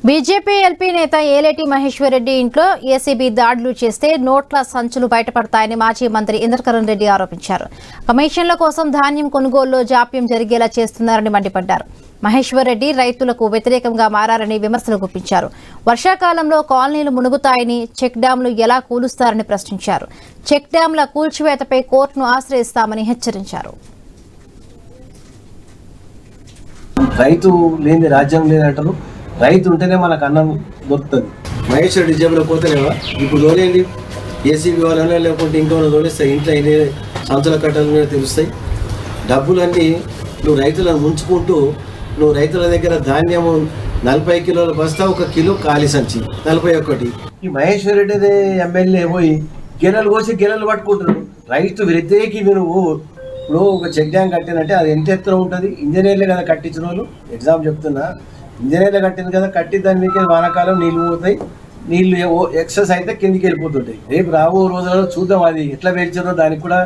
BJP LP నేత ఏలేటి మహేశ్వర్ రెడ్డి ఇంట్లో ACB దాడులు చేస్తే నోట్ల సంచులు బయటపడతాయని మాజీ మంత్రి ఇంద్రకరణ్ రెడ్డి ఆరోపించారు. కమిషన్ల కోసం ధాన్యం కొనుగోలులో జాప్యం జరిగేలా చేస్తున్నారని మండిపడ్డారు. మహేశ్వర్ రెడ్డి రైతులకు వ్యతిరేకంగా మారారని విమర్శలు గుప్పించారు. వర్షాకాలంలో కాలనీలు మునుగుతాయని, చెక్ డ్యాంలు ఎలా కూలుస్తారని ప్రశ్నించారు. చెక్ డ్యాంల కూల్చివేతపై కోర్టును ఆశ్రయిస్తామని హెచ్చరించారు. రైతు లేని రాజ్యం లేదంటారు. రైతు ఉంటేనే మనకు అన్నం దొరుకుతుంది. మహేష్ రెడ్డి జేబులో పోతేనేవా ఇప్పుడు తోలేండి, ఏసీబీ వాళ్ళనే లేకుంటే ఇంకోనో తోలేస్తాయి. ఇంట్లో ఎన్ని సంచుల కట్టలు తెలుస్తాయి. డబ్బులన్నీ నువ్వు రైతులను ముంచుకుంటూ నువ్వు రైతుల దగ్గర ధాన్యము 40 కిలోల బస్తా, 1 కిలో ఖాళీ సంచి 41. ఈ మహేశ్వర్ రెడ్డి ఎమ్మెల్యే పోయి గిన్నెలు కోసి గిన్నెలు పట్టుకుంటున్నాడు. రైతు వ్యతిరేకి నువ్వు ఇప్పుడు ఒక చెక్ డ్యాం కట్టినంటే అది ఎంత ఎత్తున ఉంటుంది. ఇంజనీర్లే కదా కట్టించిన వాళ్ళు, ఎగ్జామ్ చెప్తున్నా, ఇంజనీర్లే కట్టింది కదా, కట్టి దాని మీకు వానాకాలం నీళ్ళు పోతాయి. నీళ్ళు ఎక్సెస్ అయితే కిందికి వెళ్ళిపోతుంటాయి. రేపు రాబో రోజులలో చూద్దాం అది ఎట్లా పేర్చారో, దానికి కూడా